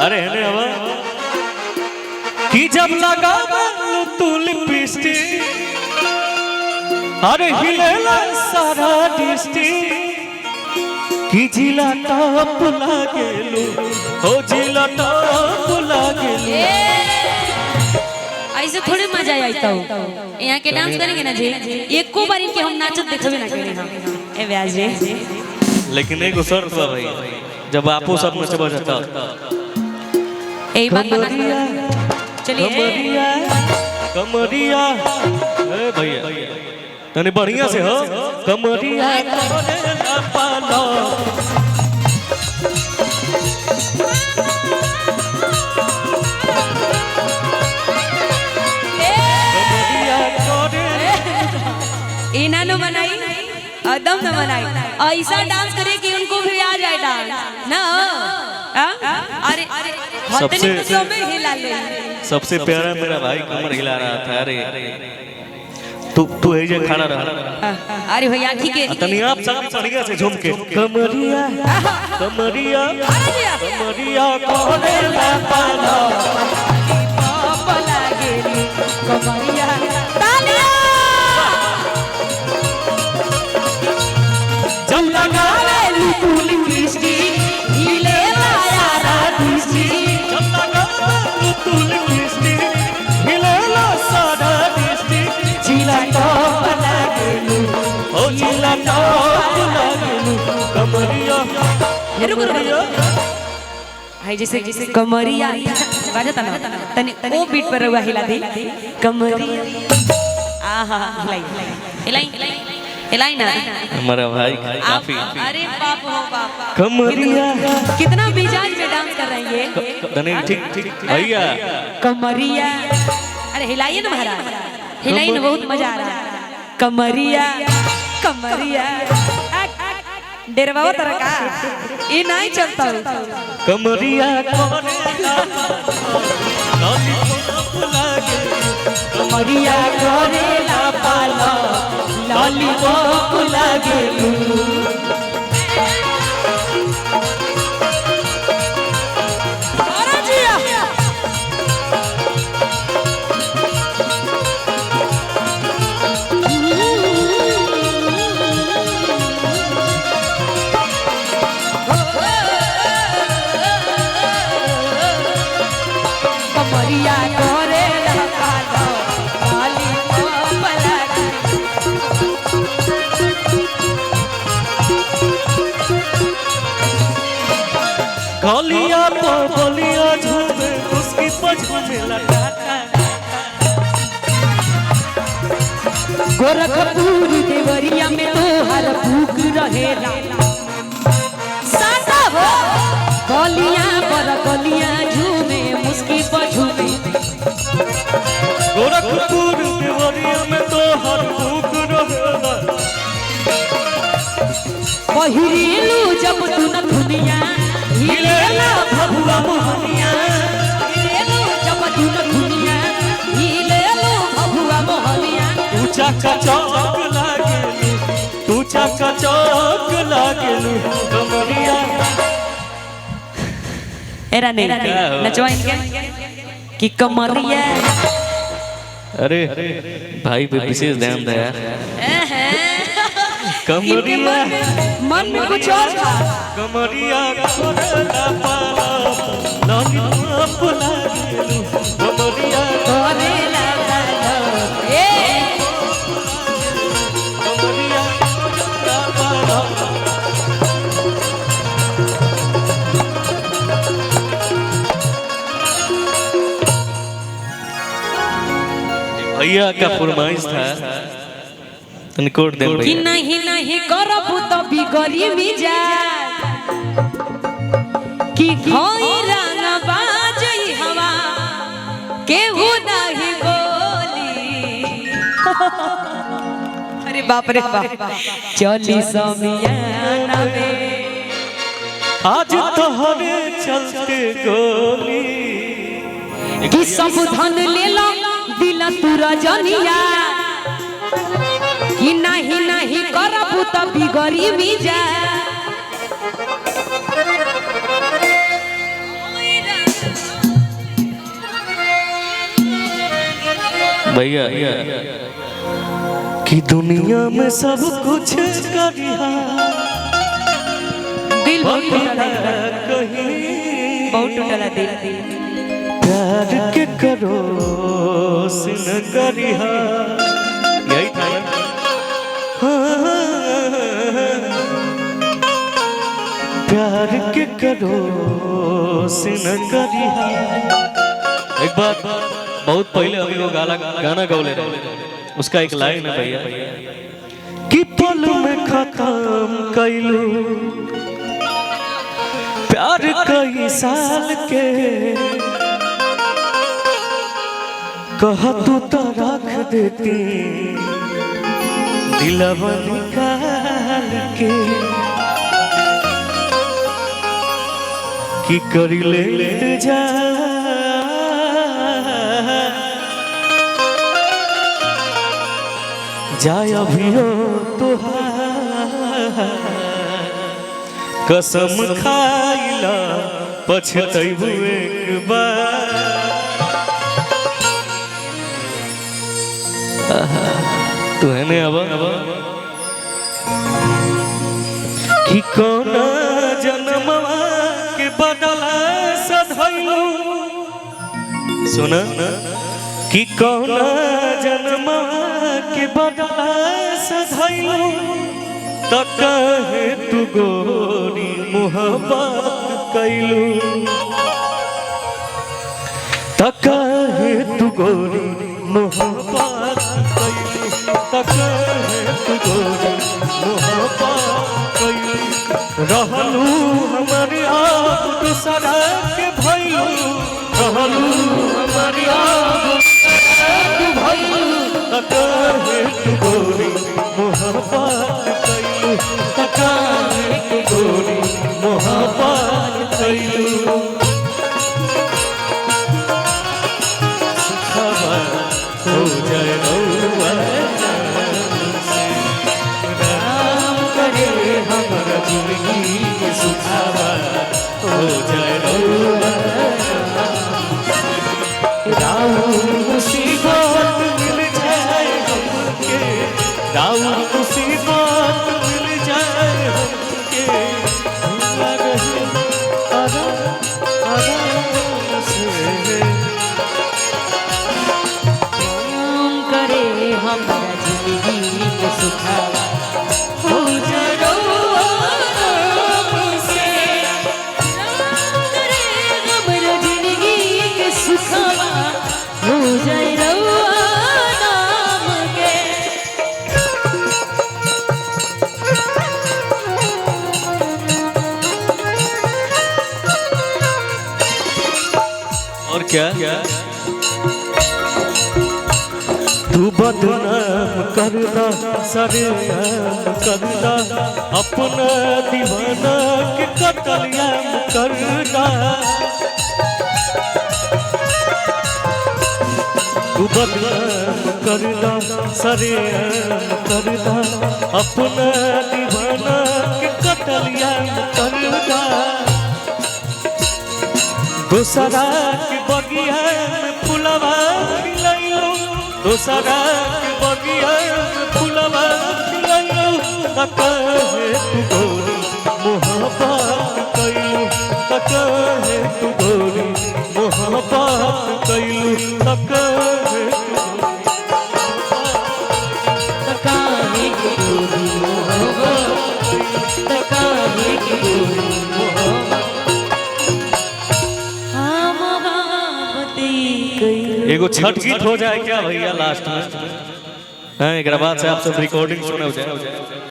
अरे है अब कि जब लगा तू लिपस्टिक अरे हिलेला सारा डिस्ट्रिक्ट कि जिला टॉप लागेलू हो जिला टॉप लागेलू। ऐसे थोड़े मजा आता हो यहाँ के डांस करेंगे ना जी एको बार इनके हम नाचत देखबे ना करे हम ए व्यास जी। लेकिन एगो शर्त बा भाई जब आपो सब नचबा जाता ए बात बना चलिए कमरिया ए भैया तने बढ़िया से हो कमरिया करेला पालो इनानो बनाई एकदम न बनाई ऐसा डांस करे कि उनको भी आ जाए डांस ना अरे सबसे प्यारा मेरा भाई कमर हिला रहा था। अरे तू है जे खड़ा रहा अरे भैया ठीक है तनी आप सब बढ़िया से झूम के कमरिया कमरिया कमरिया करेला पालो पापा लागेली कमरिया तालिया जब लगावे लुकुली मिष्टी हिले लाया राधिसी जब लगावे लुकुली मिष्टी हिले ला सारा डिस्ट्रिक्ट जिला टॉप लागेलू ओ जिला टॉप लागेलू कमरिया रुको हाय जैसे कमरिया बाजता ना तने वो बीट पर रहुआ हिला दे कमरिया आहा हिलाई हिलाई ना हमारा भाई काफी अरे बाप हो बाप कमरिया कितना मिजाज में डांस कर रहे हैं ये तने ठीक ठीक भैया कमरिया अरे हिलाइए ना महाराज हिलाइए ना बहुत मजा आ रहा है कमरिया कमरिया डेरवा तरह का ये नहीं चलता कमरिया करेला लॉलीपॉप लागे कमरिया करेला पालो लॉलीपॉप लागेलू कमरिया करेला पालो लॉलीपॉप गलिया तो गलिया झूमे उसकी पछुमे लगा गोरखपुर देवरिया में तो हर भूख रहेला सासा हो गलिया पर गलिया झूमे मुस्की पर झूमे गोरखपुर देवरिया में तो हर भूख रहेला पहिरेलू जब तू न दुनिया हिलेला भगवा मोहनिया पहिरेलू जब तू न दुनिया हिलेलू भगवा मोहनिया तू चाका चौक लागेलू तू चाका चौक लागेलू कमरिया एरा नहीं नचवा इनके कि कमरिया अरे भाई पे विशेष ध्यान दे यार कमरिया मन में कुछ और था कमरिया करेला पालो लॉलीपॉप लागेलू कमरिया करेला पालो ए कमरिया करेला पालो भैया का फरमाइश था तनिकोट दे कि नहीं नहीं करबू तो बिगड़ी मिजाज कि खोई रंग बाजई हवा केहू नहीं बोली अरे बाप रे बाप चली समियाना में आज तोहरे चलते गोली कि सब धन ले लो दिल तुरा जनिया कि नहीं नहीं करबू तो बिगड़ी मिजाज भैया कि दुनिया में सब कुछ करिहा दिल बहुत टूटला कहीं बहुत टूटला दिल प्यार के करो सिन करिहा यही था प्यार के करो सिन करिहा। एक बार बहुत पहले अभी वो गाना गौले रहे, उसका एक लाइन है भैया कि पल में खत्म कैलू प्यार कई साल के कह तू तो रख देती दिलवा निकाल के कि कर ले जा जाय अभियो तुहार कसम खाइला पछतैबू एक बार। तू है ने अब कि कौन जन्मवा के बदला सधैलू सुन कि कौन जन्मवा के बदला सधैलू त कहे तू गोरी मोहब्बत कैलू त कहे तू गोरी मोहब्बत कैलू त कहे तू गोरी मोहब्बत कैलू रहलू हमारी आप दूसरा के भैलू रहलू हमारी आप के भैलू त कहे तू गोरी मोहब्बत कैलू त कहे तू गोरी मोहब्बत कैलू। सुखवा हो जाए रउआ राम करे हमारा जिंदगी के सुखवा हो जाए रउआ राउर मुसीबत मिल जाए हमके राउर मुसीबत मिल जाए हमके रहे आराम से राम करे हमारा जिंदगी के सुखावा हो जाए रउआ राम से राम करे हमारा जिंदगी के सुखावा हो जाए रउआ नाम के। और क्या तू बदनाम करना सरेआम करना अपना दीवाना के कतलियाम करना तू बदनाम करना सरेआम करना अपना दीवाना के कतलियाम करना दूसरा के बगिया में फुलवा खिलैलो दूसरा के बगिया में फुलवा खिलैलो त कहे तू गोरी मोहब्बत कैलू त कहे तू गोरी मोहब्बत कैलू त कहे तकाहे की गोरी मोहब्बत तकाहे की गोरी मोहब्बत हम मोहब्बती कई। एगो छठ गीत हो जाए क्या भैया लास्ट में? हाँ एक बाद से आप सब रिकॉर्डिंग सुने हो जाए।